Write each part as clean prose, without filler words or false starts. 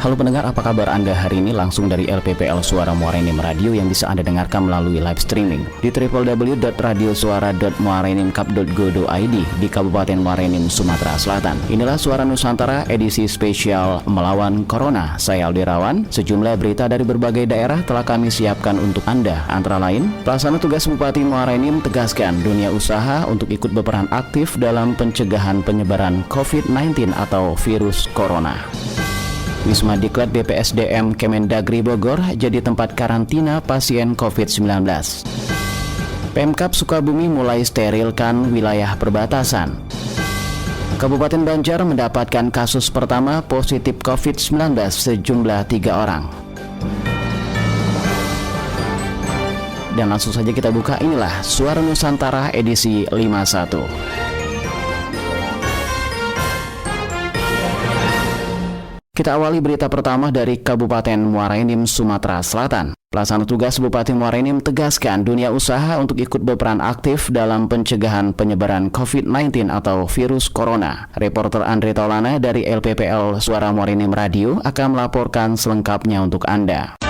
Halo pendengar, apa kabar Anda hari ini? Langsung dari LPPL Suara Muara Enim Radio yang bisa Anda dengarkan melalui live streaming di www.radiosuara.muaraenimcup.go.id di Kabupaten Muara Enim, Sumatera Selatan. Inilah Suara Nusantara edisi spesial melawan Corona. Saya Aldi Rawan. Sejumlah berita dari berbagai daerah telah kami siapkan untuk Anda. Antara lain, Pelaksana Tugas Bupati Muara Enim tegaskan dunia usaha untuk ikut berperan aktif dalam pencegahan penyebaran COVID-19 atau virus Corona. Wisma Diklat BPSDM Kemendagri Bogor jadi tempat karantina pasien COVID-19. Pemkab Sukabumi mulai sterilkan wilayah perbatasan. Kabupaten Banjar mendapatkan kasus pertama positif COVID-19 sejumlah 3 orang. Dan langsung saja kita buka, inilah Suara Nusantara edisi 51. Kita awali berita pertama dari Kabupaten Muara Enim, Sumatera Selatan. Pelaksana Tugas Bupati Muara Enim tegaskan dunia usaha untuk ikut berperan aktif dalam pencegahan penyebaran COVID-19 atau virus Corona. Reporter Andre Taulana dari LPPL Suara Muara Enim Radio akan melaporkan selengkapnya untuk Anda.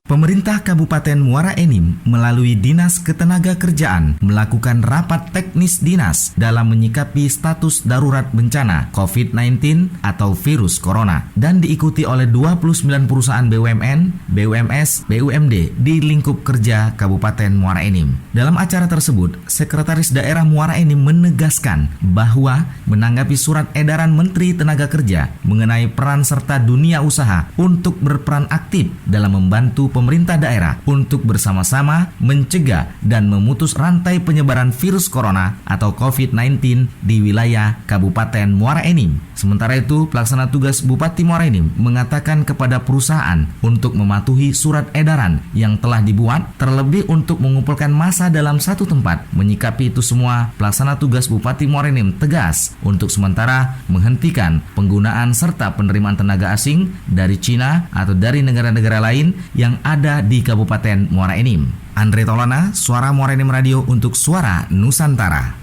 Pemerintah Kabupaten Muara Enim melalui Dinas Ketenagakerjaan melakukan rapat teknis dinas dalam menyikapi status darurat bencana COVID-19 atau virus corona dan diikuti oleh 29 perusahaan BUMN, BUMS, BUMD di lingkup kerja Kabupaten Muara Enim. Dalam acara tersebut, Sekretaris Daerah Muara Enim menegaskan bahwa menanggapi surat edaran Menteri Tenaga Kerja mengenai peran serta dunia usaha untuk berperan aktif dalam membantu pemerintah daerah untuk bersama-sama mencegah dan memutus rantai penyebaran virus corona atau COVID-19 di wilayah Kabupaten Muara Enim. Sementara itu, Pelaksana Tugas Bupati Muara Enim mengatakan kepada perusahaan untuk mematuhi surat edaran yang telah dibuat, terlebih untuk mengumpulkan massa dalam satu tempat. Menyikapi itu semua, Pelaksana Tugas Bupati Muara Enim tegas untuk sementara menghentikan penggunaan serta penerimaan tenaga asing dari Cina atau dari negara-negara lain yang ada di Kabupaten Muara Enim. Andre Taulana, Suara Muara Enim Radio untuk Suara Nusantara.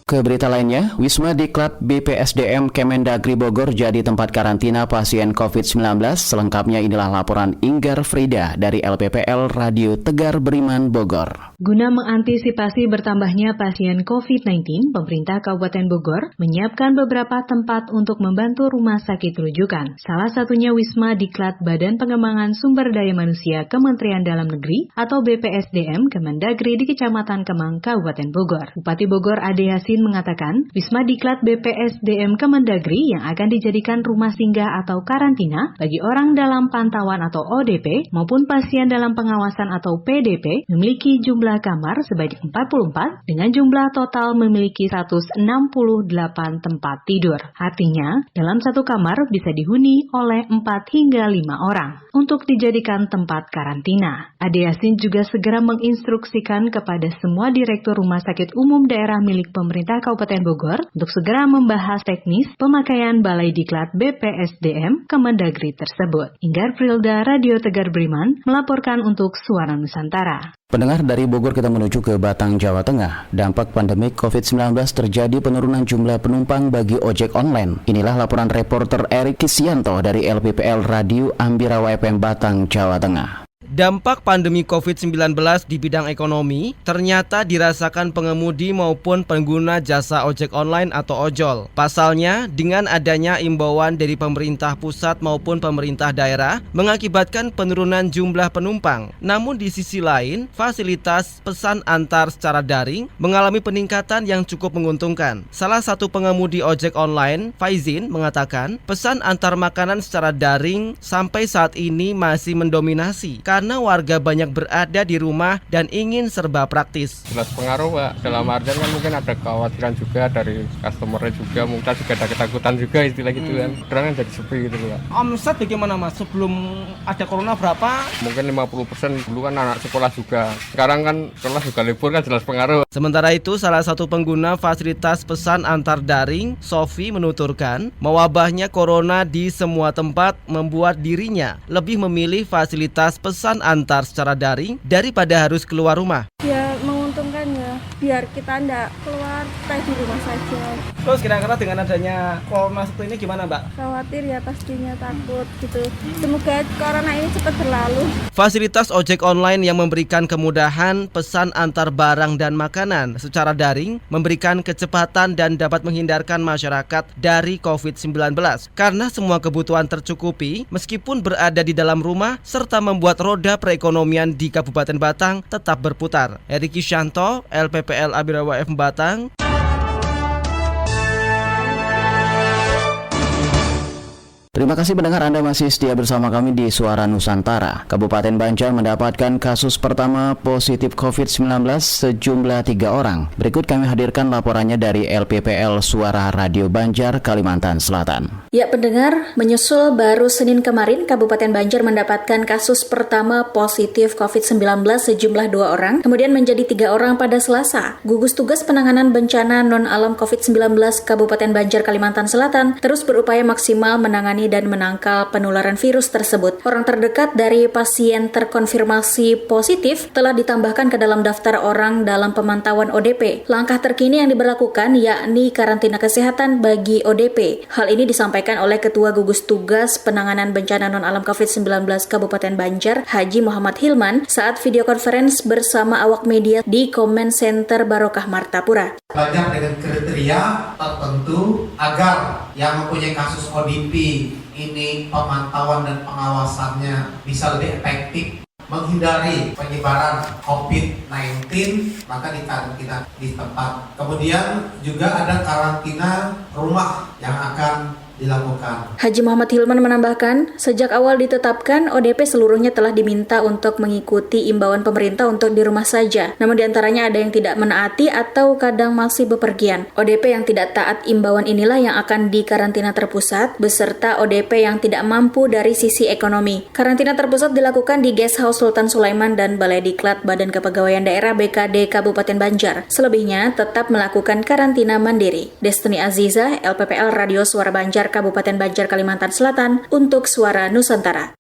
Ke berita lainnya, Wisma Diklat BPSDM Kemendagri Bogor jadi tempat karantina pasien COVID-19. Selengkapnya inilah laporan Inggar Frida dari LPPL Radio Tegar Beriman Bogor. Guna mengantisipasi bertambahnya pasien COVID-19, pemerintah Kabupaten Bogor menyiapkan beberapa tempat untuk membantu rumah sakit rujukan. Salah satunya Wisma Diklat Badan Pengembangan Sumber Daya Manusia Kementerian Dalam Negeri atau BPSDM Kemendagri di Kecamatan Kemang, Kabupaten Bogor. Bupati Bogor Ade Yasin mengatakan, Wisma Diklat BPSDM Kemendagri yang akan dijadikan rumah singgah atau karantina bagi orang dalam pantauan atau ODP maupun pasien dalam pengawasan atau PDP memiliki jumlah kamar sebanyak 44 dengan jumlah total memiliki 168 tempat tidur. Artinya, dalam satu kamar bisa dihuni oleh 4 hingga 5 orang untuk dijadikan tempat karantina. Ade Yasin juga segera menginstruksikan kepada semua direktur rumah sakit umum daerah milik pemerintah Kabupaten Bogor untuk segera membahas teknis pemakaian Balai Diklat BPSDM Kemendagri tersebut. Inggar Frilda, Radio Tegar Beriman, melaporkan untuk Suara Nusantara. Pendengar, dari Bogor kita menuju ke Batang, Jawa Tengah. Dampak pandemi COVID-19 terjadi penurunan jumlah penumpang bagi ojek online. Inilah laporan reporter Erik Kisianto dari LPPL Radio Ambirawa FM Batang, Jawa Tengah. Dampak pandemi COVID-19 di bidang ekonomi ternyata dirasakan pengemudi maupun pengguna jasa ojek online atau ojol. Pasalnya, dengan adanya imbauan dari pemerintah pusat maupun pemerintah daerah mengakibatkan penurunan jumlah penumpang. Namun di sisi lain, fasilitas pesan antar secara daring mengalami peningkatan yang cukup menguntungkan. Salah satu pengemudi ojek online, Faizin, mengatakan pesan antar makanan secara daring sampai saat ini masih mendominasi karena warga banyak berada di rumah dan ingin serba praktis. Jelas pengaruh, Pak. Dalam artian kan mungkin ada kekhawatiran juga dari customer-nya juga, mungkin juga ada ketakutan juga istilah gitu kan. Karena kan jadi sepi gitu, Pak. Omset bagaimana, Mas? Sebelum ada corona berapa? Mungkin 50%, dulu kan anak sekolah juga. Sekarang kan sekolah juga libur, kan jelas pengaruh. Sementara itu, salah satu pengguna fasilitas pesan antar daring, Sofi, menuturkan mewabahnya corona di semua tempat membuat dirinya lebih memilih fasilitas pesan antar secara daring daripada harus keluar rumah. Ya, biar kita ndak keluar, stay di rumah saja. Terus kira-kira dengan adanya corona satu ini gimana, Mbak? Khawatir ya pastinya, takut gitu. Semoga corona ini cepat berlalu. Fasilitas ojek online yang memberikan kemudahan pesan antar barang dan makanan secara daring memberikan kecepatan dan dapat menghindarkan masyarakat dari COVID-19 karena semua kebutuhan tercukupi meskipun berada di dalam rumah serta membuat roda perekonomian di Kabupaten Batang tetap berputar. Eriki Shanto, LPPL Abirawa F Batang. Terima kasih pendengar, Anda masih setia bersama kami di Suara Nusantara. Kabupaten Banjar mendapatkan kasus pertama positif COVID-19 sejumlah 3 orang. Berikut kami hadirkan laporannya dari LPPL Suara Radio Banjar, Kalimantan Selatan. Ya pendengar, menyusul baru Senin kemarin Kabupaten Banjar mendapatkan kasus pertama positif COVID-19 sejumlah 2 orang, kemudian menjadi 3 orang pada Selasa. Gugus Tugas Penanganan Bencana Non-Alam COVID-19 Kabupaten Banjar, Kalimantan Selatan terus berupaya maksimal menangani dan menangkal penularan virus tersebut. Orang terdekat dari pasien terkonfirmasi positif telah ditambahkan ke dalam daftar orang dalam pemantauan ODP. Langkah terkini yang diberlakukan yakni karantina kesehatan bagi ODP. Hal ini disampaikan oleh Ketua Gugus Tugas Penanganan Bencana Non-Alam COVID-19 Kabupaten Banjar, Haji Muhammad Hilman, saat video conference bersama awak media di Comment Center Barokah Martapura. Banyak dengan kriteria tertentu agar yang mempunyai kasus ODP ini pemantauan dan pengawasannya bisa lebih efektif, menghindari penyebaran COVID-19, maka dikarantina di tempat. Kemudian juga ada karantina rumah yang akan dilakukan. Haji Muhammad Hilman menambahkan, sejak awal ditetapkan ODP seluruhnya telah diminta untuk mengikuti imbauan pemerintah untuk di rumah saja. Namun diantaranya ada yang tidak menaati atau kadang masih bepergian. ODP yang tidak taat imbauan inilah yang akan dikarantina terpusat, beserta ODP yang tidak mampu dari sisi ekonomi. Karantina terpusat dilakukan di Guest House Sultan Sulaiman dan Balai Diklat Badan Kepegawaian Daerah BKD Kabupaten Banjar. Selebihnya tetap melakukan karantina mandiri. Destiny Aziza, LPPL Radio Suara Banjar, Kabupaten Banjar, Kalimantan Selatan, untuk Suara Nusantara.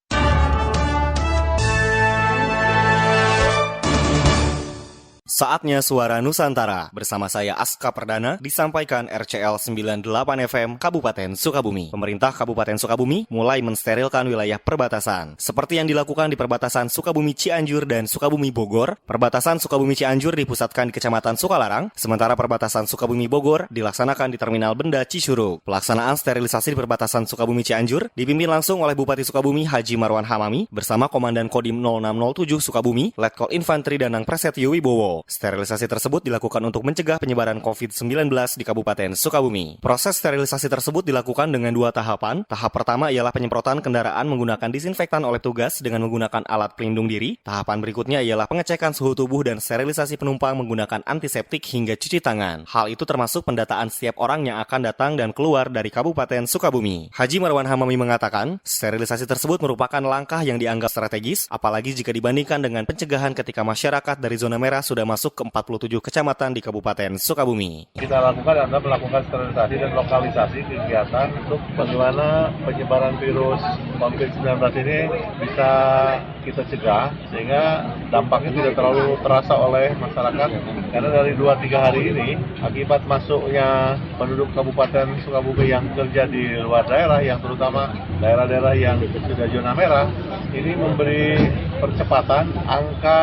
Saatnya Suara Nusantara bersama saya Aska Perdana disampaikan RCL 98 FM Kabupaten Sukabumi. Pemerintah Kabupaten Sukabumi mulai mensterilkan wilayah perbatasan. Seperti yang dilakukan di perbatasan Sukabumi Cianjur dan Sukabumi Bogor, perbatasan Sukabumi Cianjur dipusatkan di Kecamatan Sukalarang, sementara perbatasan Sukabumi Bogor dilaksanakan di Terminal Benda Cicurug. Pelaksanaan sterilisasi di perbatasan Sukabumi Cianjur dipimpin langsung oleh Bupati Sukabumi Haji Marwan Hamami bersama Komandan Kodim 0607 Sukabumi, Letkol Infantri Danang Prasetyo Wibowo. Sterilisasi tersebut dilakukan untuk mencegah penyebaran COVID-19 di Kabupaten Sukabumi. Proses sterilisasi tersebut dilakukan dengan 2 tahapan. Tahap pertama ialah penyemprotan kendaraan menggunakan disinfektan oleh tugas dengan menggunakan alat pelindung diri. Tahapan berikutnya ialah pengecekan suhu tubuh dan sterilisasi penumpang menggunakan antiseptik hingga cuci tangan. Hal itu termasuk pendataan setiap orang yang akan datang dan keluar dari Kabupaten Sukabumi. Haji Marwan Hamami mengatakan, sterilisasi tersebut merupakan langkah yang dianggap strategis, apalagi jika dibandingkan dengan pencegahan ketika masyarakat dari zona merah sudah masuk ke 47 kecamatan di Kabupaten Sukabumi. Kita lakukan adalah melakukan sterilisasi dan lokalisasi kegiatan untuk bagaimana penyebaran virus COVID-19 ini bisa kita cegah sehingga dampaknya tidak terlalu terasa oleh masyarakat, karena dari 2-3 hari ini akibat masuknya penduduk Kabupaten Sukabumi yang kerja di luar daerah, yang terutama daerah-daerah yang sudah zona merah, ini memberi percepatan angka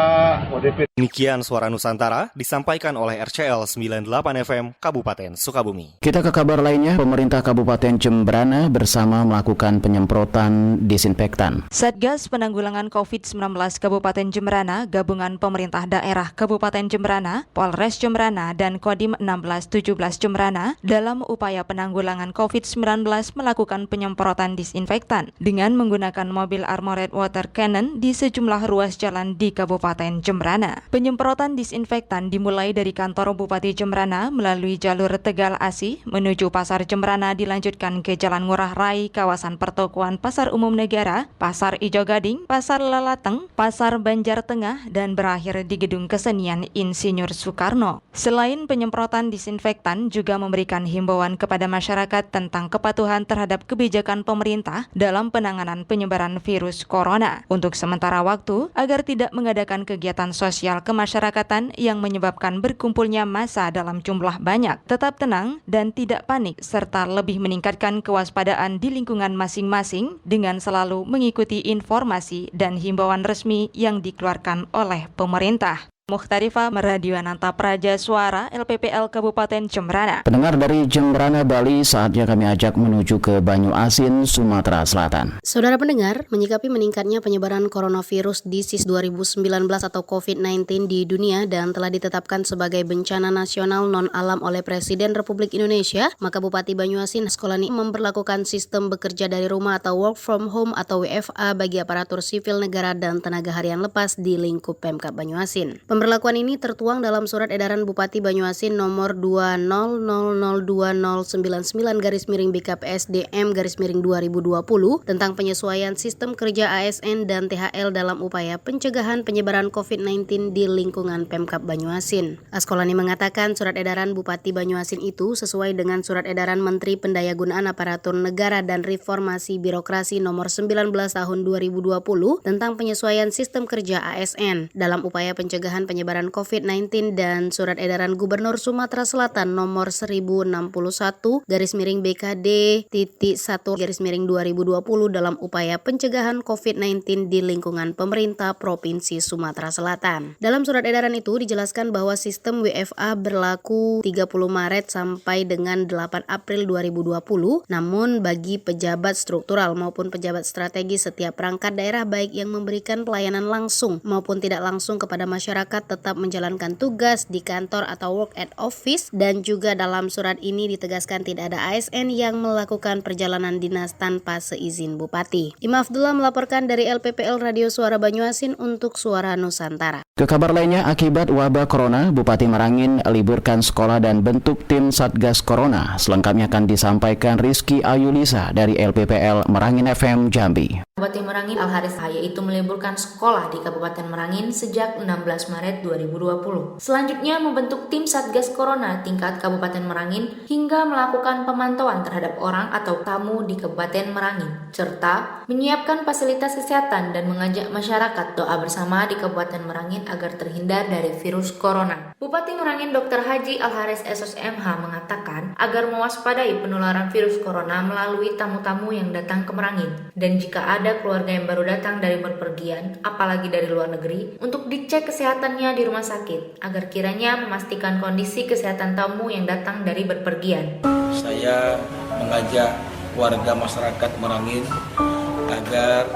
ODP. Demikian Suara Nusantara disampaikan oleh RCL 98 FM Kabupaten Sukabumi. Kita ke kabar lainnya, pemerintah Kabupaten Jembrana bersama melakukan penyemprotan disinfektan. Satgas Penanggulangan COVID-19 Kabupaten Jembrana, Gabungan Pemerintah Daerah Kabupaten Jembrana, Polres Jembrana, dan Kodim 1617 Jembrana dalam upaya penanggulangan COVID-19 melakukan penyemprotan disinfektan dengan menggunakan mobil armored water cannon di sejumlah ruas jalan di Kabupaten Jembrana. Penyemprotan disinfektan dimulai dari kantor Bupati Jembrana melalui jalur Tegal Asih menuju Pasar Jembrana, dilanjutkan ke Jalan Ngurah Rai, kawasan pertokoan Pasar Umum Negara, Pasar Ijo Gading, Pasar Lalateng, Pasar Banjar Tengah, dan berakhir di Gedung Kesenian Insinyur Soekarno. Selain penyemprotan disinfektan, juga memberikan himbauan kepada masyarakat tentang kepatuhan terhadap kebijakan pemerintah dalam penanganan penyebaran virus corona. Untuk sementara waktu, waktu agar tidak mengadakan kegiatan sosial kemasyarakatan yang menyebabkan berkumpulnya massa dalam jumlah banyak. Tetap tenang dan tidak panik, serta lebih meningkatkan kewaspadaan di lingkungan masing-masing dengan selalu mengikuti informasi dan himbauan resmi yang dikeluarkan oleh pemerintah. Mukhtarifah, Radio Ananta Praja Suara, LPPL Kabupaten Jemberana. Pendengar dari Jemberana, Bali, saatnya kami ajak menuju ke Banyuasin, Sumatera Selatan. Saudara pendengar, menyikapi meningkatnya penyebaran coronavirus disease 2019 atau COVID-19 di dunia dan telah ditetapkan sebagai bencana nasional non-alam oleh Presiden Republik Indonesia, maka Bupati Banyuasin Askolani memberlakukan sistem bekerja dari rumah atau work from home atau WFA bagi aparatur sipil negara dan tenaga harian lepas di lingkup Pemkab Banyuasin. Pemberlakuan ini tertuang dalam Surat Edaran Bupati Banyuasin nomor 20002099-BKPSDM-2020 tentang penyesuaian sistem kerja ASN dan THL dalam upaya pencegahan penyebaran COVID-19 di lingkungan Pemkab Banyuasin. Askolani mengatakan surat edaran Bupati Banyuasin itu sesuai dengan Surat Edaran Menteri Pendayagunaan Aparatur Negara dan Reformasi Birokrasi nomor 19 tahun 2020 tentang penyesuaian sistem kerja ASN dalam upaya pencegahan penyebaran COVID-19 dan Surat Edaran Gubernur Sumatera Selatan nomor 1061/BKD.1/2020 dalam upaya pencegahan COVID-19 di lingkungan pemerintah Provinsi Sumatera Selatan. Dalam surat edaran itu dijelaskan bahwa sistem WFA berlaku 30 Maret sampai dengan 8 April 2020, namun bagi pejabat struktural maupun pejabat strategis setiap perangkat daerah baik yang memberikan pelayanan langsung maupun tidak langsung kepada masyarakat tetap menjalankan tugas di kantor atau work at office, dan juga dalam surat ini ditegaskan tidak ada ASN yang melakukan perjalanan dinas tanpa seizin Bupati. Ima Abdullah melaporkan dari LPPL Radio Suara Banyuasin untuk Suara Nusantara. Ke kabar lainnya, akibat wabah corona, Bupati Merangin liburkan sekolah dan bentuk tim Satgas Corona. Selengkapnya akan disampaikan Rizky Ayulisa dari LPPL Merangin FM Jambi. Bupati Merangin Alharis Haye itu meliburkan sekolah di Kabupaten Merangin sejak 16 Maret 2020. Selanjutnya membentuk tim Satgas Corona tingkat Kabupaten Merangin hingga melakukan pemantauan terhadap orang atau tamu di Kabupaten Merangin, serta menyiapkan fasilitas kesehatan dan mengajak masyarakat doa bersama di Kabupaten Merangin agar terhindar dari virus corona. Bupati Merangin Dr. Haji Alharis SSMH mengatakan agar mewaspadai penularan virus corona melalui tamu-tamu yang datang ke Merangin, dan jika ada keluarga yang baru datang dari berpergian, apalagi dari luar negeri, untuk dicek kesehatannya di rumah sakit agar kiranya memastikan kondisi kesehatan tamu yang datang dari berpergian. Saya mengajak warga masyarakat Merangin agar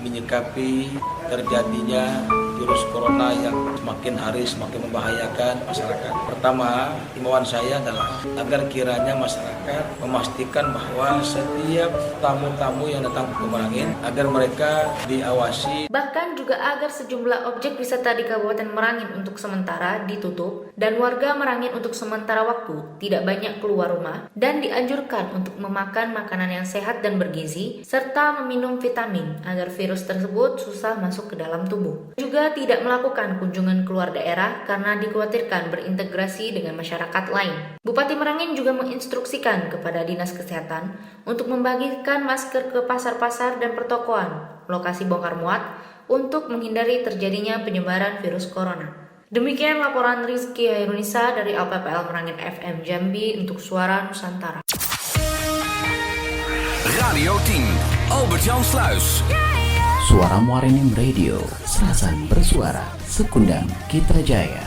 menyikapi terjadinya virus corona yang semakin hari semakin membahayakan masyarakat. Pertama, himbauan saya adalah agar kiranya masyarakat memastikan bahwa setiap tamu-tamu yang datang ke Merangin agar mereka diawasi. Bahkan juga agar sejumlah objek wisata di Kabupaten Merangin untuk sementara ditutup dan warga Merangin untuk sementara waktu tidak banyak keluar rumah dan dianjurkan untuk memakan makanan yang sehat dan bergizi serta meminum vitamin agar virus tersebut susah masuk ke dalam tubuh. Juga tidak melakukan kunjungan keluar daerah karena dikhawatirkan berintegrasi dengan masyarakat lain. Bupati Merangin juga menginstruksikan kepada Dinas Kesehatan untuk membagikan masker ke pasar-pasar dan pertokoan, lokasi bongkar muat untuk menghindari terjadinya penyebaran virus corona. Demikian laporan Rizky Ayulisa dari LPPL Merangin FM Jambi untuk Suara Nusantara. Radio 10, Albert-Jan Sluis. Suara Muarenim Radio, Serasan Bersuara, Sekundang Kita Jaya.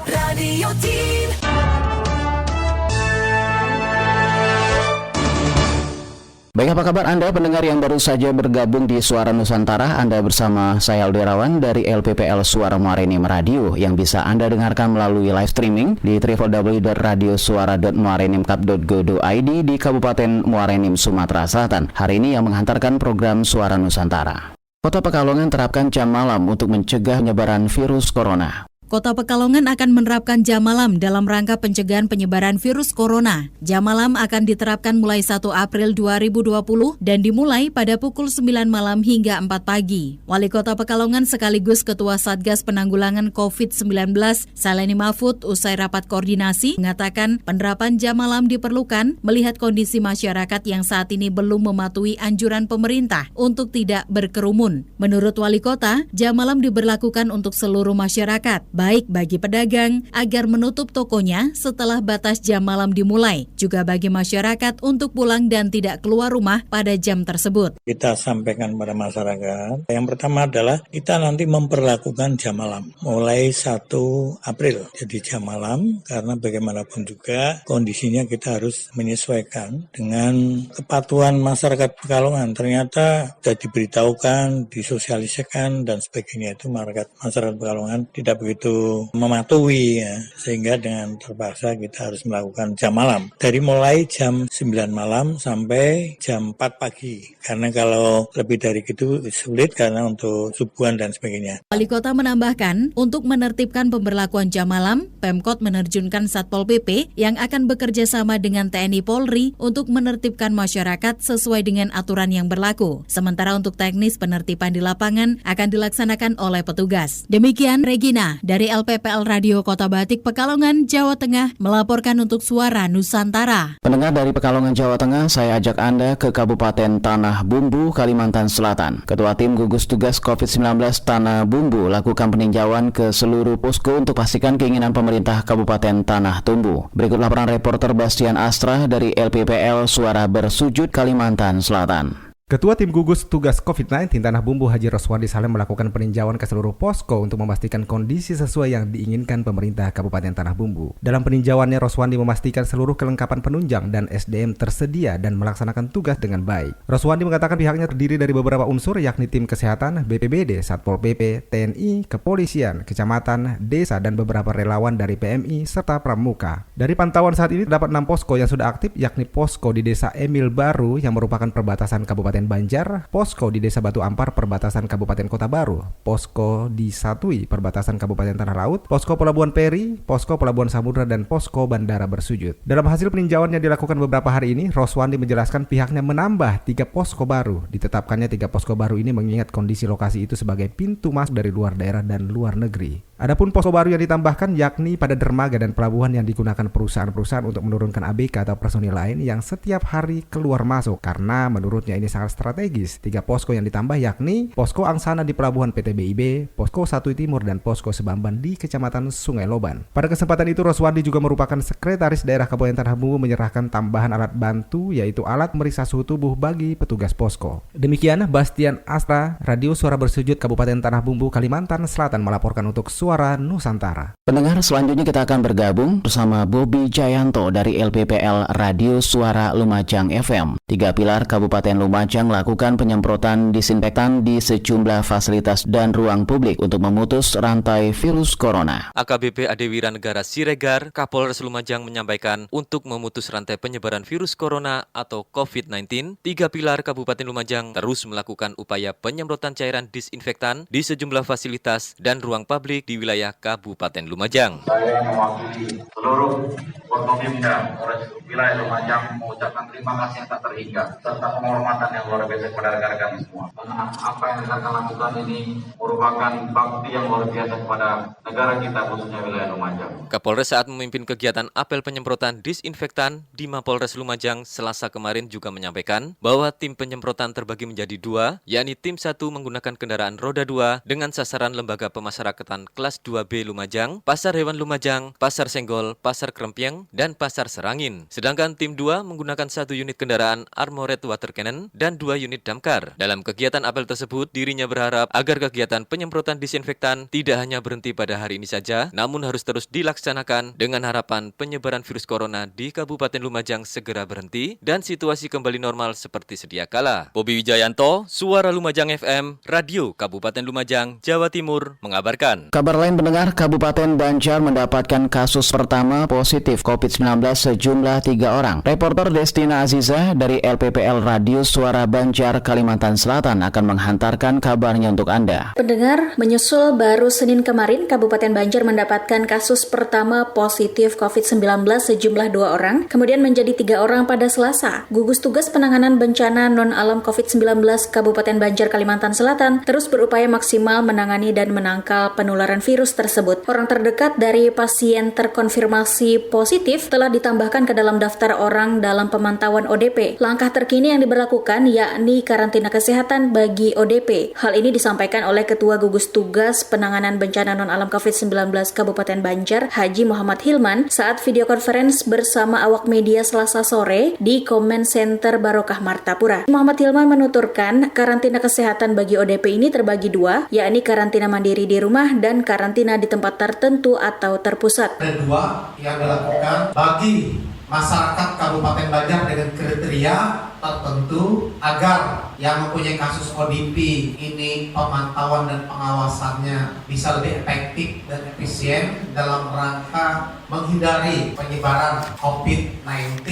Radio 10. Baik, apa kabar Anda pendengar yang baru saja bergabung di Suara Nusantara? Anda bersama saya Aldi Rawan dari LPPL Suara Muarenim Radio yang bisa Anda dengarkan melalui live streaming di www.radiosuara.muarenimkap.go.id di Kabupaten Muarenim, Sumatera Selatan. Hari ini yang menghantarkan program Suara Nusantara. Kota Pekalongan terapkan jam malam untuk mencegah penyebaran virus corona. Kota Pekalongan akan menerapkan jam malam dalam rangka pencegahan penyebaran virus corona. Jam malam akan diterapkan mulai 1 April 2020 dan dimulai pada pukul 9 malam hingga 4 pagi. Wali Kota Pekalongan sekaligus Ketua Satgas Penanggulangan COVID-19, Saleni Mahfud, usai rapat koordinasi, mengatakan penerapan jam malam diperlukan melihat kondisi masyarakat yang saat ini belum mematuhi anjuran pemerintah untuk tidak berkerumun. Menurut Wali Kota, jam malam diberlakukan untuk seluruh masyarakat, baik bagi pedagang agar menutup tokonya setelah batas jam malam dimulai, juga bagi masyarakat untuk pulang dan tidak keluar rumah pada jam tersebut. Kita sampaikan pada masyarakat, yang pertama adalah kita nanti memperlakukan jam malam mulai 1 April. Jadi jam malam karena bagaimanapun juga kondisinya kita harus menyesuaikan dengan kepatuhan masyarakat Pekalongan. Ternyata sudah diberitahukan, disosialisasikan dan sebagainya, itu masyarakat Pekalongan tidak begitu mematuhi ya, sehingga dengan terpaksa kita harus melakukan jam malam dari mulai jam 9 malam sampai jam 4 pagi, karena kalau lebih dari itu sulit karena untuk subuhan dan sebagainya. Wali Kota menambahkan, untuk menertibkan pemberlakuan jam malam, Pemkot menerjunkan Satpol PP yang akan bekerja sama dengan TNI Polri untuk menertibkan masyarakat sesuai dengan aturan yang berlaku. Sementara untuk teknis penertiban di lapangan akan dilaksanakan oleh petugas. Demikian Regina dari LPPL Radio Kota Batik Pekalongan, Jawa Tengah melaporkan untuk Suara Nusantara. Pendengar dari Pekalongan, Jawa Tengah, saya ajak Anda ke Kabupaten Tanah Bumbu, Kalimantan Selatan. Ketua Tim Gugus Tugas COVID-19 Tanah Bumbu lakukan peninjauan ke seluruh posko untuk pastikan keinginan pemerintah Kabupaten Tanah Tumbu. Berikut laporan reporter Bastian Astra dari LPPL Suara Bersujud, Kalimantan Selatan. Ketua Tim Gugus Tugas COVID-19 Tanah Bumbu Haji Roswandi Saleh melakukan peninjauan ke seluruh posko untuk memastikan kondisi sesuai yang diinginkan pemerintah Kabupaten Tanah Bumbu. Dalam peninjauannya, Roswandi memastikan seluruh kelengkapan penunjang dan SDM tersedia dan melaksanakan tugas dengan baik. Roswandi mengatakan pihaknya terdiri dari beberapa unsur, yakni tim kesehatan, BPBD, Satpol PP, TNI, Kepolisian, Kecamatan, Desa, dan beberapa relawan dari PMI serta Pramuka. Dari pantauan saat ini terdapat 6 posko yang sudah aktif, yakni posko di Desa Emil Baru yang merupakan perbatasan Kabupaten Banjar, posko di Desa Batu Ampar perbatasan Kabupaten Kota Baru, posko di Satui perbatasan Kabupaten Tanah Laut, posko Pelabuhan Peri, posko Pelabuhan Samudra, dan posko Bandara Bersujud. Dalam hasil peninjauan yang dilakukan beberapa hari ini, Roswandi menjelaskan pihaknya menambah 3 posko baru. Ditetapkannya 3 posko baru ini mengingat kondisi lokasi itu sebagai pintu masuk dari luar daerah dan luar negeri. Adapun posko baru yang ditambahkan yakni pada dermaga dan pelabuhan yang digunakan perusahaan-perusahaan untuk menurunkan ABK atau personil lain yang setiap hari keluar masuk, karena menurutnya ini sangat strategis. 3 posko yang ditambah yakni posko Angsana di Pelabuhan PT BIB, posko Satui Timur, dan posko Sebamban di Kecamatan Sungai Loban. Pada kesempatan itu, Roswandi juga merupakan Sekretaris Daerah Kabupaten Tanah Bumbu menyerahkan tambahan alat bantu, yaitu alat meriksa suhu tubuh bagi petugas posko. Demikian Bastian Astra, Radio Suara Bersujud Kabupaten Tanah Bumbu, Kalimantan Selatan melaporkan untuk Suara Nusantara. Pendengar, selanjutnya kita akan bergabung bersama Bobi Jayanto dari LPPL Radio Suara Lumajang FM. 3 pilar Kabupaten Lumajang lakukan penyemprotan disinfektan di sejumlah fasilitas dan ruang publik untuk memutus rantai virus corona. AKBP Adewira Negara Siregar, Kapolres Lumajang menyampaikan untuk memutus rantai penyebaran virus corona atau COVID-19, 3 pilar Kabupaten Lumajang terus melakukan upaya penyemprotan cairan disinfektan di sejumlah fasilitas dan ruang publik di wilayah Kabupaten Lumajang. Saya mewakili seluruh Forkopimda Polres wilayah Lumajang mengucapkan terima kasih yang tak terhingga serta penghormatan yang luar biasa kepada rekan-rekan kami semua. Karena apa yang akan lakukan ini merupakan bakti yang luar biasa kepada negara kita, khususnya wilayah Lumajang. Kapolres saat memimpin kegiatan apel penyemprotan disinfektan di Mapolres Lumajang Selasa kemarin juga menyampaikan bahwa tim penyemprotan terbagi menjadi 2, yakni tim 1 menggunakan kendaraan roda 2 dengan sasaran Lembaga Pemasyarakatan Kelas 2B Lumajang, Pasar Hewan Lumajang, Pasar Senggol, Pasar Krempiang, dan Pasar Serangin. Sedangkan tim 2 menggunakan 1 unit kendaraan Armored Water Cannon dan 2 unit damkar. Dalam kegiatan apel tersebut, dirinya berharap agar kegiatan penyemprotan disinfektan tidak hanya berhenti pada hari ini saja, namun harus terus dilaksanakan dengan harapan penyebaran virus corona di Kabupaten Lumajang segera berhenti dan situasi kembali normal seperti sedia kala. Bobi Wijayanto, Suara Lumajang FM, Radio Kabupaten Lumajang, Jawa Timur, mengabarkan. Kabar kabar lain pendengar, Kabupaten Banjar mendapatkan kasus pertama positif COVID-19 sejumlah 3 orang. Reporter Destina Aziza dari LPPL Radio Suara Banjar, Kalimantan Selatan akan menghantarkan kabarnya untuk Anda. Pendengar, menyusul baru Senin kemarin, Kabupaten Banjar mendapatkan kasus pertama positif COVID-19 sejumlah 2 orang, kemudian menjadi 3 orang pada Selasa. Gugus Tugas Penanganan Bencana Non-Alam COVID-19 Kabupaten Banjar, Kalimantan Selatan terus berupaya maksimal menangani dan menangkal penularan virus tersebut. Orang terdekat dari pasien terkonfirmasi positif telah ditambahkan ke dalam daftar orang dalam pemantauan ODP. Langkah terkini yang diberlakukan yakni karantina kesehatan bagi ODP. Hal ini disampaikan oleh Ketua Gugus Tugas Penanganan Bencana Non-Alam COVID-19 Kabupaten Banjar, Haji Muhammad Hilman, saat video conference bersama awak media Selasa sore di Comment Center Barokah Martapura. Muhammad Hilman menuturkan karantina kesehatan bagi ODP ini terbagi 2, yakni karantina mandiri di rumah dan karantina di tempat tertentu atau terpusat. Ada 2 yang dilakukan bagi masyarakat Kabupaten Banjar dengan kriteria tertentu agar yang mempunyai kasus ODP ini pemantauan dan pengawasannya bisa lebih efektif dan efisien dalam rangka menghindari penyebaran COVID-19,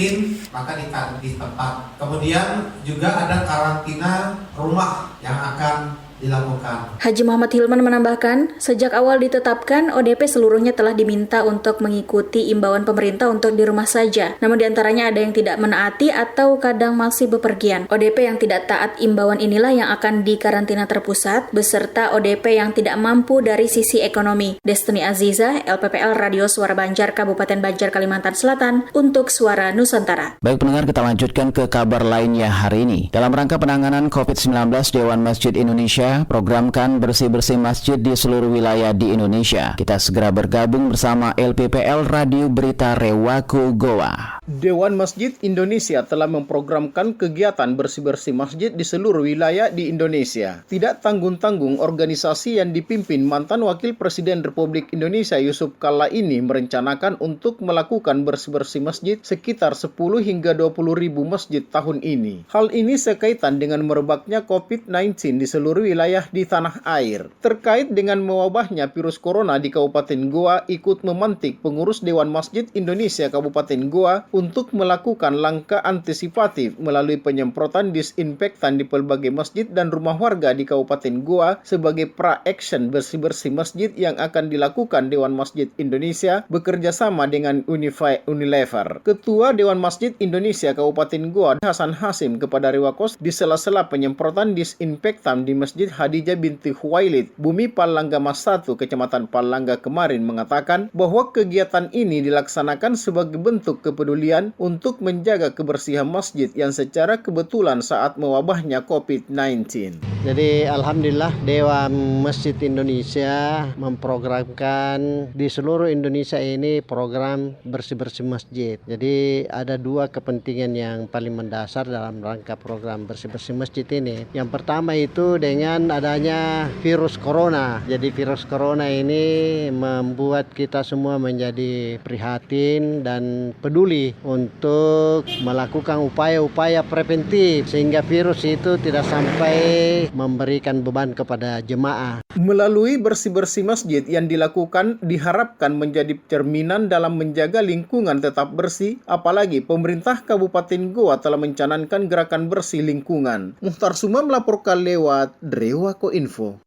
maka di tempat. Kemudian juga ada karantina rumah yang akan dilakukan. Haji Muhammad Hilman menambahkan, sejak awal ditetapkan ODP seluruhnya telah diminta untuk mengikuti imbauan pemerintah untuk di rumah saja. Namun diantaranya ada yang tidak menaati atau kadang masih bepergian. ODP yang tidak taat imbauan inilah yang akan dikarantina terpusat beserta ODP yang tidak mampu dari sisi ekonomi. Destiny Aziza, LPPL Radio Suara Banjar, Kabupaten Banjar, Kalimantan Selatan untuk Suara Nusantara. Baik pendengar, kita lanjutkan ke kabar lainnya hari ini. Dalam rangka penanganan COVID-19, Dewan Masjid Indonesia programkan bersih-bersih masjid di seluruh wilayah di Indonesia. Kita segera bergabung bersama LPPL Radio Berita Rewaku Goa. Dewan Masjid Indonesia telah memprogramkan kegiatan bersih-bersih masjid di seluruh wilayah di Indonesia. Tidak tanggung-tanggung, organisasi yang dipimpin mantan Wakil Presiden Republik Indonesia Yusuf Kalla ini merencanakan untuk melakukan bersih-bersih masjid sekitar 10 hingga 20 ribu masjid tahun ini. Hal ini sekaitan dengan merebaknya COVID-19 di seluruh wilayah di tanah air. Terkait dengan mewabahnya virus corona di Kabupaten Goa, ikut memantik pengurus Dewan Masjid Indonesia Kabupaten Goa untuk melakukan langkah antisipatif melalui penyemprotan disinfektan di berbagai masjid dan rumah warga di Kabupaten Goa sebagai pra-action bersih-bersih masjid yang akan dilakukan Dewan Masjid Indonesia bekerja sama dengan Unilever. Ketua Dewan Masjid Indonesia Kabupaten Goa, Hasan Hasim, kepada Rewakos di sela-sela penyemprotan disinfektan di Masjid Hadijah binti Huwailid, Bumi Palangga Mas 1, Kecamatan Palangga kemarin mengatakan bahwa kegiatan ini dilaksanakan sebagai bentuk kepedulian untuk menjaga kebersihan masjid yang secara kebetulan saat mewabahnya COVID-19. Jadi alhamdulillah Dewan Masjid Indonesia memprogramkan di seluruh Indonesia ini program bersih-bersih masjid. Jadi ada 2 kepentingan yang paling mendasar dalam rangka program bersih-bersih masjid ini. Yang pertama itu dengan adanya virus corona. Jadi virus corona ini membuat kita semua menjadi prihatin dan peduli untuk melakukan upaya-upaya preventif sehingga virus itu tidak sampai memberikan beban kepada jemaah. Melalui bersih-bersih masjid yang dilakukan diharapkan menjadi cerminan dalam menjaga lingkungan tetap bersih, apalagi pemerintah Kabupaten Goa telah mencanangkan gerakan bersih lingkungan. Muhtar Suma melaporkan lewat Rewako Info.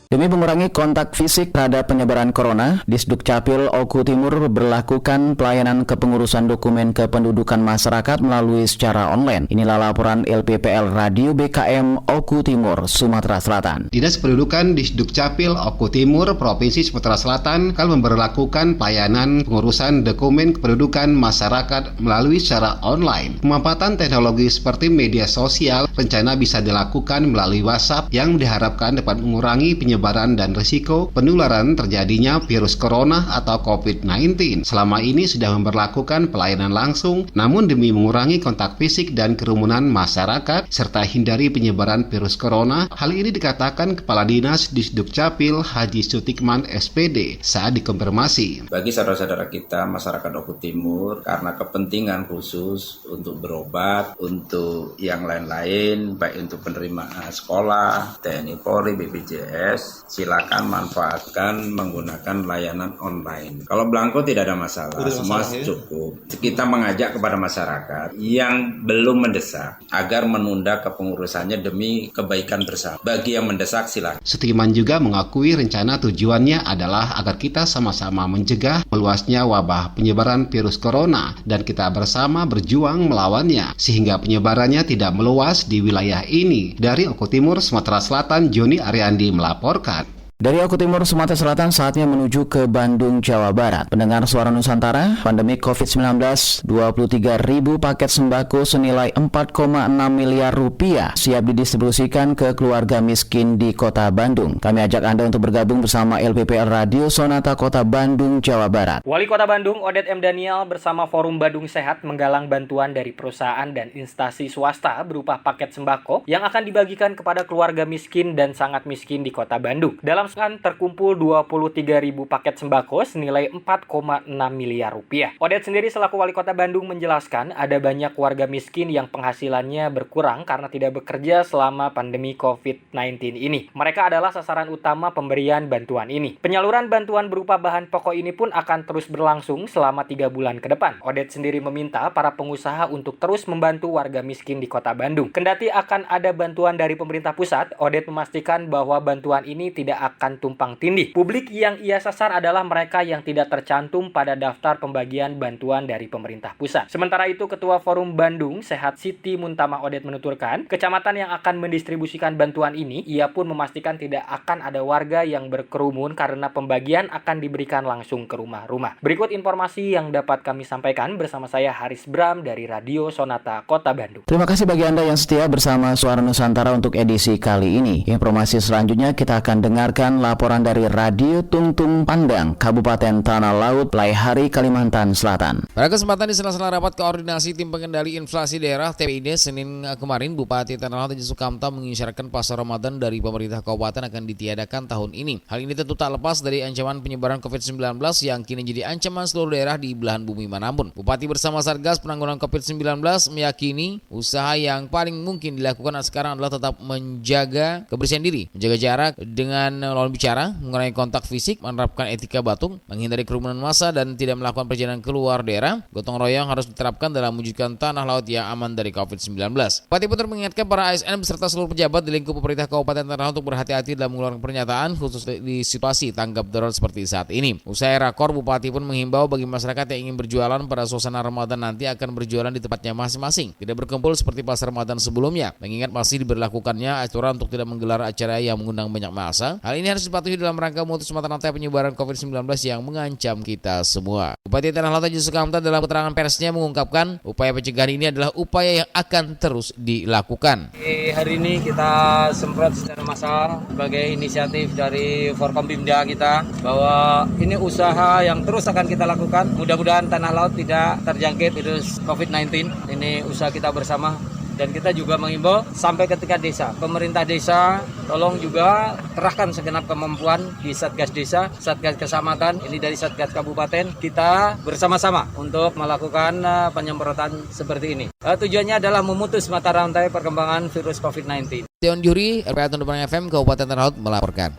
Demi mengurangi kontak fisik terhadap penyebaran corona, Disduk Capil Oku Timur berlakukan pelayanan kepengurusan dokumen kependudukan masyarakat melalui secara online. Inilah laporan LPPL Radio BKM Oku Timur, Sumatera Selatan. Dinas Pendudukan Disduk Capil Oku Timur, Provinsi Sumatera Selatan akan memberlakukan pelayanan pengurusan dokumen kependudukan masyarakat melalui secara online. Pemanfaatan teknologi seperti media sosial rencana bisa dilakukan melalui WhatsApp yang diharapkan dapat mengurangi penyebaran penyebaran dan risiko penularan terjadinya virus corona atau COVID-19. Selama ini sudah memberlakukan pelayanan langsung, namun demi mengurangi kontak fisik dan kerumunan masyarakat serta hindari penyebaran virus corona, hal ini dikatakan Kepala Dinas Disdukcapil Haji Sutikman SPD saat dikonfirmasi. Bagi saudara-saudara kita masyarakat Oku Timur, karena kepentingan khusus untuk berobat, untuk yang lain-lain, baik untuk penerima sekolah, TNI Polri, BPJS, silakan manfaatkan menggunakan layanan online. Kalau belangko tidak ada masalah, semua cukup. Kita mengajak kepada masyarakat yang belum mendesak agar menunda kepengurusannya demi kebaikan bersama. Bagi yang mendesak silakan. Sutikman juga mengakui rencana tujuannya adalah agar kita sama-sama mencegah meluasnya wabah penyebaran virus corona dan kita bersama berjuang melawannya sehingga penyebarannya tidak meluas di wilayah ini. Dari Oku Timur, Sumatera Selatan, Joni Ariandi melaporkan. Dari Oku Timur, Sumatera Selatan, saatnya menuju ke Bandung, Jawa Barat. Pendengar Suara Nusantara, pandemi COVID-19, 23.000 paket sembako senilai 4,6 miliar rupiah siap didistribusikan ke keluarga miskin di Kota Bandung. Kami ajak Anda untuk bergabung bersama LPPL Radio Sonata Kota Bandung, Jawa Barat. Wali Kota Bandung, Odet M. Daniel bersama Forum Bandung Sehat menggalang bantuan dari perusahaan dan instansi swasta berupa paket sembako yang akan dibagikan kepada keluarga miskin dan sangat miskin di Kota Bandung. Dalam terkumpul 23.000 paket sembako senilai 4,6 miliar rupiah. Odet sendiri selaku Wali Kota Bandung menjelaskan ada banyak warga miskin yang penghasilannya berkurang karena tidak bekerja selama pandemi COVID-19 ini. Mereka adalah sasaran utama pemberian bantuan ini. Penyaluran bantuan berupa bahan pokok ini pun akan terus berlangsung selama 3 bulan ke depan. Odet sendiri meminta para pengusaha untuk terus membantu warga miskin di Kota Bandung. Kendati akan ada bantuan dari pemerintah pusat, Odet memastikan bahwa bantuan ini tidak akan tumpang tindih. Publik yang ia sasar adalah mereka yang tidak tercantum pada daftar pembagian bantuan dari pemerintah pusat. Sementara itu, Ketua Forum Bandung Sehat Siti Muntama Odet menuturkan, kecamatan yang akan mendistribusikan bantuan ini, ia pun memastikan tidak akan ada warga yang berkerumun karena pembagian akan diberikan langsung ke rumah-rumah. Berikut informasi yang dapat kami sampaikan bersama saya Haris Bram dari Radio Sonata Kota Bandung. Terima kasih bagi Anda yang setia bersama Suara Nusantara untuk edisi kali ini. Informasi selanjutnya kita akan dengarkan laporan dari Radio Tungtung Pandang, Kabupaten Tanah Laut, Laihari, Kalimantan Selatan. Pada kesempatan di sela-sela rapat koordinasi tim pengendali inflasi daerah TPID Senin kemarin, Bupati Tanah Laut Haji Sukamta mengisyaratkan pasar Ramadan dari pemerintah kabupaten akan ditiadakan tahun ini. Hal ini tentu tak lepas dari ancaman penyebaran COVID-19 yang kini jadi ancaman seluruh daerah di belahan bumi manapun. Bupati bersama Satgas Penanggulangan COVID-19 meyakini usaha yang paling mungkin dilakukan sekarang adalah tetap menjaga kebersihan diri, menjaga jarak dengan lawan bicara, mengurangi kontak fisik, menerapkan etika batuk, menghindari kerumunan massa dan tidak melakukan perjalanan keluar daerah. Gotong royong harus diterapkan dalam mewujudkan tanah laut yang aman dari COVID-19. Bupati pun mengingatkan para ASN beserta seluruh pejabat di lingkup pemerintah Kabupaten Tanah Laut untuk berhati-hati dalam mengeluarkan pernyataan khusus di situasi tanggap darurat seperti saat ini. Usai rakor, Bupati pun menghimbau bagi masyarakat yang ingin berjualan pada suasana Ramadan nanti akan berjualan di tempatnya masing-masing, tidak berkumpul seperti pasar Ramadan sebelumnya, mengingat masih diberlakukannya aturan untuk tidak menggelar acara yang mengundang banyak massa. Hal ini harus dipatuhi dalam rangka memutus mata rantai penyebaran COVID-19 yang mengancam kita semua. Bupati Tanah Laut Haji Sukamta dalam keterangan persnya mengungkapkan upaya pencegahan ini adalah upaya yang akan terus dilakukan. Hari ini kita semprot secara massal sebagai inisiatif dari Forkompimda kita bahwa ini usaha yang terus akan kita lakukan. Mudah-mudahan Tanah Laut tidak terjangkit virus COVID-19. Ini usaha kita bersama. Dan kita juga mengimbau sampai ke tingkat desa. Pemerintah desa tolong juga kerahkan segenap kemampuan di Satgas Desa, Satgas Kecamatan, ini dari Satgas Kabupaten. Kita bersama-sama untuk melakukan penyemprotan seperti ini. Tujuannya adalah memutus mata rantai perkembangan virus COVID-19. Tion Juri, RPA Tunduk FM, Kabupaten Tanah Laut melaporkan.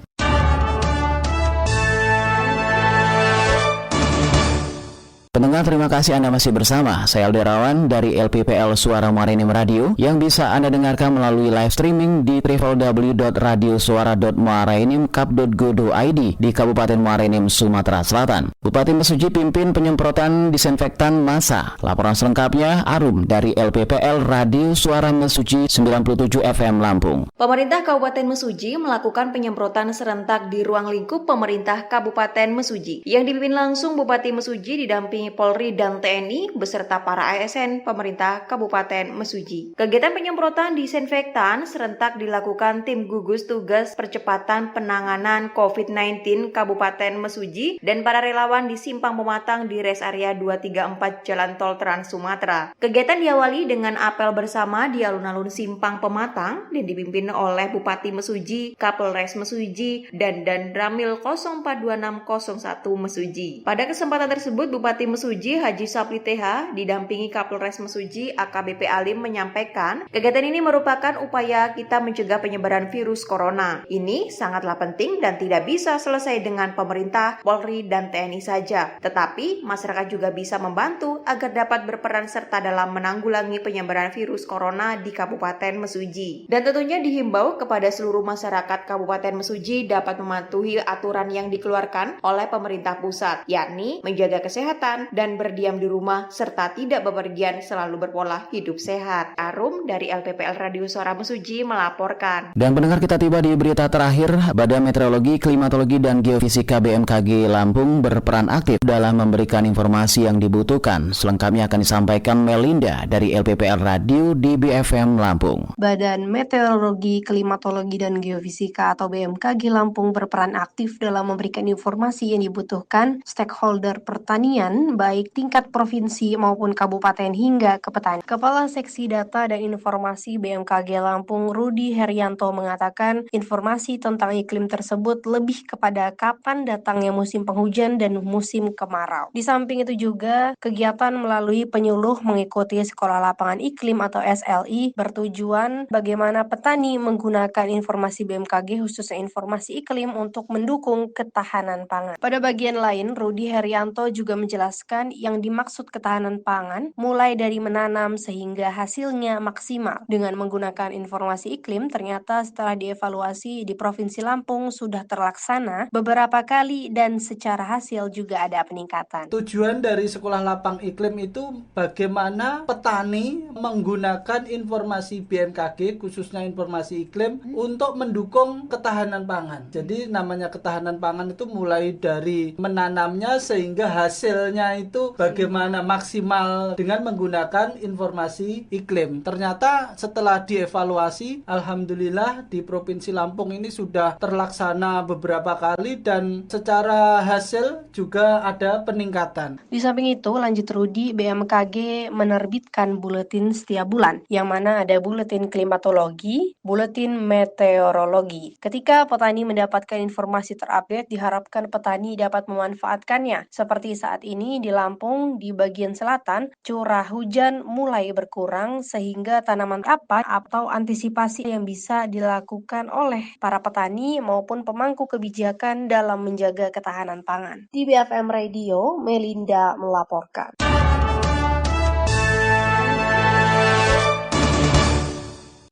Pendengar, terima kasih Anda masih bersama saya Aldi Rawan dari LPPL Suara Marinim Radio yang bisa Anda dengarkan melalui live streaming di www.radiosuara.marinimkap.go.id di Kabupaten Marinim, Sumatera Selatan. Bupati Mesuji pimpin penyemprotan disinfektan massa. Laporan selengkapnya Arum dari LPPL Radio Suara Mesuji 97 FM Lampung. Pemerintah Kabupaten Mesuji melakukan penyemprotan serentak di ruang lingkup pemerintah Kabupaten Mesuji yang dipimpin langsung Bupati Mesuji didampingi didampingi Polri dan TNI beserta para ASN pemerintah Kabupaten Mesuji. Kegiatan penyemprotan disinfektan serentak dilakukan tim gugus tugas percepatan penanganan COVID-19 Kabupaten Mesuji dan para relawan di Simpang Pematang di Res Area 234 Jalan Tol Trans Sumatera. Kegiatan diawali dengan apel bersama di alun-alun Simpang Pematang dan dipimpin oleh Bupati Mesuji, Kapolres Mesuji, dan Ramil 042601 Mesuji. Pada kesempatan tersebut, Bupati Mesuji Haji Sapli TH didampingi Kapolres Mesuji AKBP Alim menyampaikan, kegiatan ini merupakan upaya kita mencegah penyebaran virus corona. Ini sangatlah penting dan tidak bisa selesai dengan pemerintah, Polri, dan TNI saja. Tetapi, masyarakat juga bisa membantu agar dapat berperan serta dalam menanggulangi penyebaran virus corona di Kabupaten Mesuji. Dan tentunya dihimbau kepada seluruh masyarakat Kabupaten Mesuji dapat mematuhi aturan yang dikeluarkan oleh pemerintah pusat, yakni menjaga kesehatan dan berdiam di rumah serta tidak bepergian, selalu berpola hidup sehat. Arum dari LPPL Radio Suara Mesuji melaporkan. Dan pendengar, kita tiba di berita terakhir. Badan Meteorologi, Klimatologi, dan Geofisika BMKG Lampung berperan aktif dalam memberikan informasi yang dibutuhkan. Selengkapnya akan disampaikan Melinda dari LPPL Radio di BFM Lampung. Badan Meteorologi, Klimatologi, dan Geofisika atau BMKG Lampung berperan aktif dalam memberikan informasi yang dibutuhkan stakeholder pertanian baik tingkat provinsi maupun kabupaten hingga ke petani. Kepala Seksi Data dan Informasi BMKG Lampung Rudi Herianto mengatakan informasi tentang iklim tersebut lebih kepada kapan datangnya musim penghujan dan musim kemarau. Di samping itu juga kegiatan melalui penyuluh mengikuti Sekolah Lapangan Iklim atau SLI bertujuan bagaimana petani menggunakan informasi BMKG khususnya informasi iklim untuk mendukung ketahanan pangan. Pada bagian lain, Rudi Herianto juga menjelaskan yang dimaksud ketahanan pangan mulai dari menanam sehingga hasilnya maksimal. Dengan menggunakan informasi iklim, ternyata setelah dievaluasi di Provinsi Lampung sudah terlaksana beberapa kali dan secara hasil juga ada peningkatan. Tujuan dari Sekolah Lapang Iklim itu bagaimana petani menggunakan informasi BMKG khususnya informasi iklim untuk mendukung ketahanan pangan. Jadi namanya ketahanan pangan itu mulai dari menanamnya sehingga hasilnya itu bagaimana maksimal dengan menggunakan informasi iklim. Ternyata setelah dievaluasi, alhamdulillah di Provinsi Lampung ini sudah terlaksana beberapa kali dan secara hasil juga ada peningkatan. Di samping itu, lanjut Rudi, BMKG menerbitkan buletin setiap bulan, yang mana ada buletin klimatologi, buletin meteorologi. Ketika petani mendapatkan informasi terupdate, diharapkan petani dapat memanfaatkannya. Seperti saat ini di Lampung, di bagian selatan, curah hujan mulai berkurang sehingga tanaman apa atau antisipasi yang bisa dilakukan oleh para petani maupun pemangku kebijakan dalam menjaga ketahanan pangan. Di BFM Radio, Melinda melaporkan.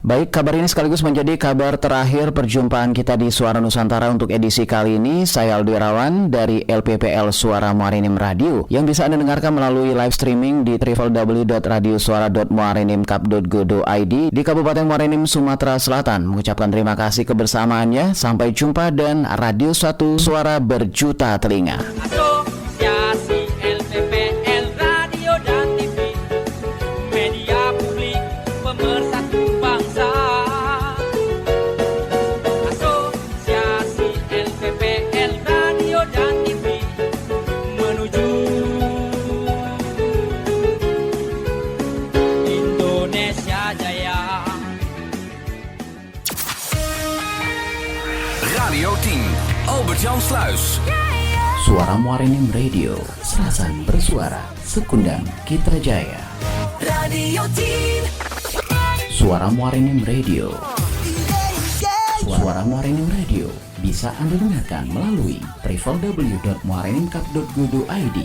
Baik, kabar ini sekaligus menjadi kabar terakhir perjumpaan kita di Suara Nusantara untuk edisi kali ini. Saya Aldi Rawan dari LPPL Suara Muarinim Radio yang bisa Anda dengarkan melalui live streaming di www.radiosuara.muarinimkap.go.id di Kabupaten Muarinim, Sumatera Selatan. Mengucapkan terima kasih kebersamaannya. Sampai jumpa dan Radio 1 Suara Berjuta Telinga. Asosiasi LPPL Radio dan TV, media publik pemersatu bangsa. Asosiasi LPPL Radio dan TV menuju Indonesia Jaya. Radio 10, Albert-Jan Sluis. Suara Muarinim Radio, Serasan bersuara, Sekundang Kita Jaya. Radio 10. Suara Muarinim Radio. Suara Muarinim Radio bisa Anda dengarkan melalui www.muarinimkap.go.id.